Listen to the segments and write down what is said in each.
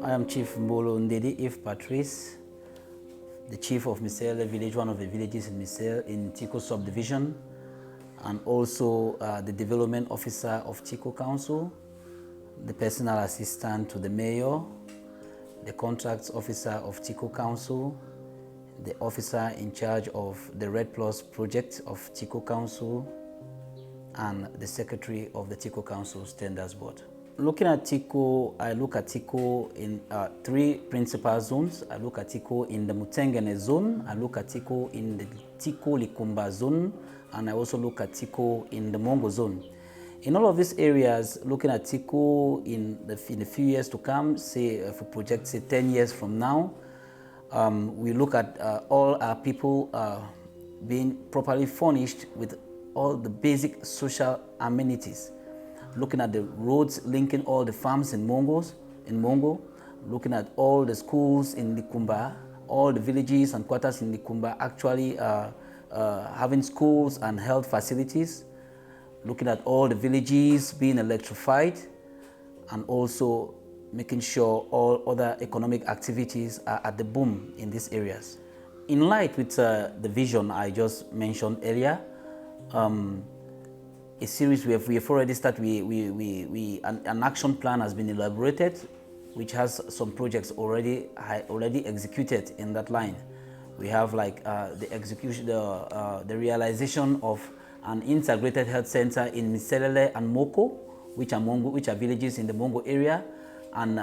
I am Chief Mbolo Ndedi If Patrice, the Chief of Misele Village, one of the villages in Misele in Tiko subdivision, and also the Development Officer of Tiko Council, the Personal Assistant to the Mayor, the Contracts Officer of Tiko Council, the Officer in charge of the Red Plus project of Tiko Council, and the Secretary of the Tiko Council Standards Board. Looking at Tiko, I look at Tiko in three principal zones. I look at Tiko in the Mutengene zone, I look at Tiko in the Tiko Likumba zone, and I also look at Tiko in the Mongo zone. In all of these areas, looking at Tiko in the few years to come, say if we project say 10 years from now, we look at all our people being properly furnished with all the basic social amenities. Looking at the roads linking all the farms in Mongo, looking at all the schools in Likumba, all the villages and quarters in Likumba actually having schools and health facilities, looking at all the villages being electrified, and also making sure all other economic activities are at the boom in these areas. In light with the vision I just mentioned earlier, a series we have already started, an action plan has been elaborated, which has some projects already executed in that line. We have like the execution, the realization of an integrated health center in Miselele and Moko, which are villages in the Mongo area, and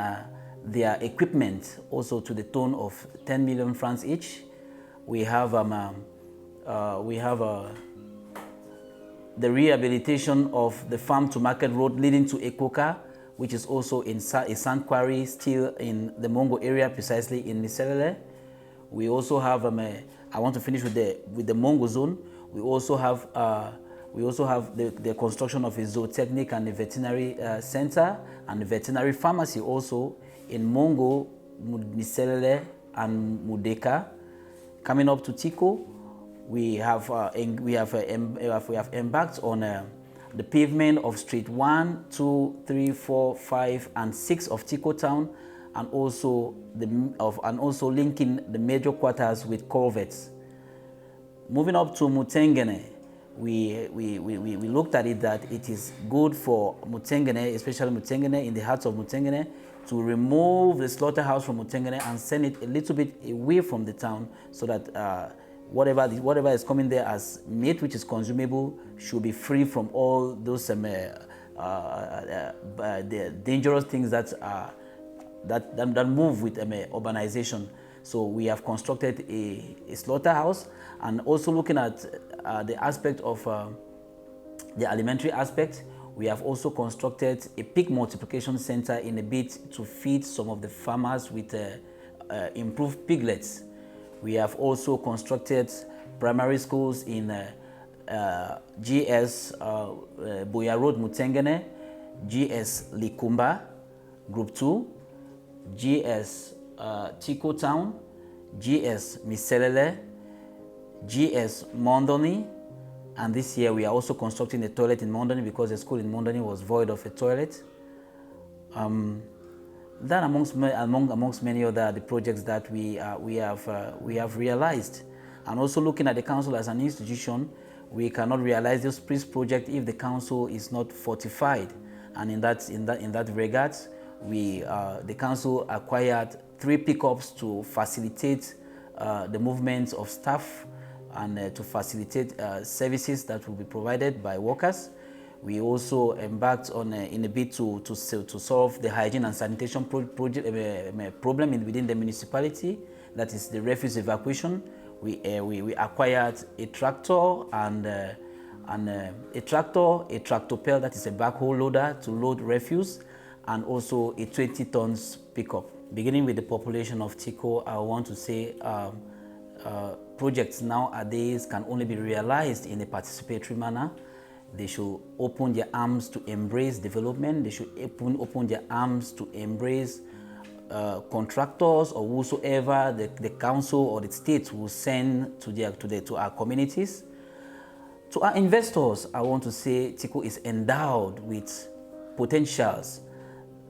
their equipment also to the tune of 10 million francs each. We have the rehabilitation of the farm to market road leading to Ekoka, which is also in a sand quarry still in the Mongo area, precisely in Miselele. We also have I want to finish with the Mongo zone. We also have the construction of a zootechnic and a veterinary center and a veterinary pharmacy also in Mongo, Miselele, and Mudeka. Coming up to Tiko, we have embarked on the pavement of Street 1, 2, 3, 4, 5, and 6 of Tiko Town, and also linking the major quarters with culverts. Moving up to Mutengene, we looked at it that it is good for Mutengene, especially Mutengene, in the heart of Mutengene, to remove the slaughterhouse from Mutengene and send it a little bit away from the town, so that whatever is coming there as meat which is consumable should be free from all those the dangerous things that move with urbanization. So we have constructed a slaughterhouse, and also looking at the aspect of the alimentary aspect, we have also constructed a pig multiplication center in a bid to feed some of the farmers with improved piglets. We have also constructed primary schools in GS Boya Road Mutengene, GS Likumba, Group 2, GS Tiko Town, GS Miselele, GS Mondoni, and this year we are also constructing a toilet in Mondoni because the school in Mondoni was void of a toilet. That amongst many other the projects that we have realized. And also looking at the council as an institution, we cannot realize this project if the council is not fortified. And in that regard, the council acquired 3 pickups to facilitate the movements of staff and to facilitate services that will be provided by workers. We also embarked on in a bid to solve the hygiene and sanitation problem within the municipality, that is the refuse evacuation. We acquired a tractor and a tractor-pail, that is a backhoe loader to load refuse, and also a 20 tons pickup. Beginning with the population of Tiko, I want to say projects nowadays can only be realized in a participatory manner. They should open their arms to embrace development. They should open their arms to embrace contractors or whosoever the council or the state will send to our communities. To our investors, I want to say Tiko is endowed with potentials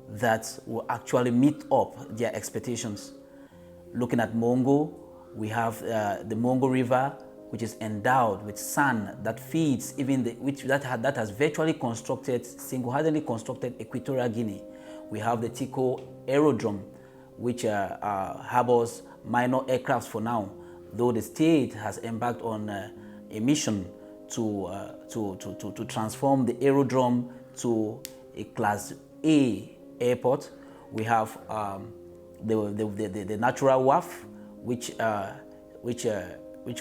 that will actually meet up their expectations. Looking at Mongo, we have the Mongo River, which is endowed with sand that feeds even that has virtually constructed, single-handedly constructed Equatorial Guinea. We have the Tiko aerodrome, which harbors minor aircrafts for now, though the state has embarked on a mission to transform the aerodrome to a Class A airport. We have the natural wharf, which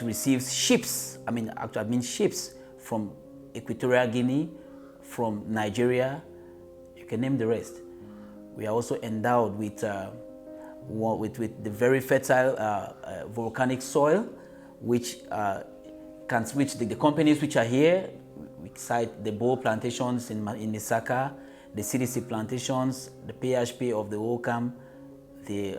receives ships. Ships from Equatorial Guinea, from Nigeria. You can name the rest. We are also endowed with the very fertile volcanic soil, which the companies which are here, we cite the Bow plantations in Isaka, the CDC plantations, the PHP of the Okam, the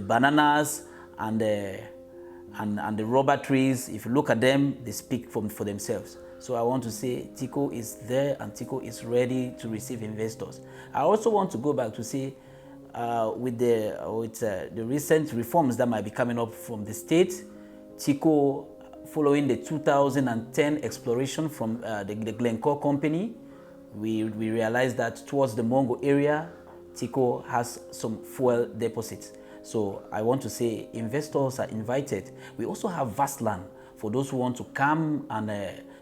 bananas and the rubber trees. If you look at them, they speak for themselves. So I want to say Tiko is there and Tiko is ready to receive investors. I also want to go back to say with the recent reforms that might be coming up from the state, Tiko, following the 2010 exploration from the Glencore company, we realized that towards the Mongo area, Tiko has some fuel deposits. So I want to say investors are invited. We also have vast land for those who want to come and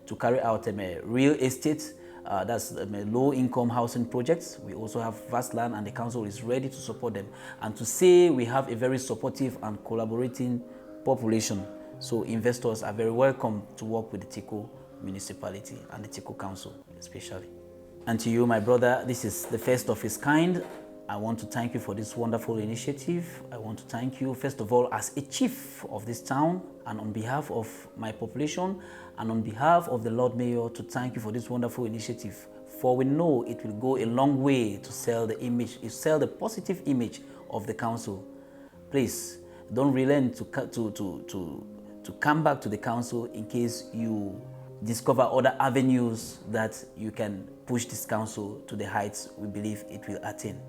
to carry out real estate, that's low-income housing projects. We also have vast land and the council is ready to support them. And to say we have a very supportive and collaborating population. So investors are very welcome to work with the Tiko municipality and the Tiko council especially. And to you, my brother, this is the first of its kind. I want to thank you for this wonderful initiative. I want to thank you, first of all, as a chief of this town, and on behalf of my population, and on behalf of the Lord Mayor, to thank you for this wonderful initiative. For we know it will go a long way to sell the positive image of the council. Please, don't relent to come back to the council in case you discover other avenues that you can push this council to the heights we believe it will attain.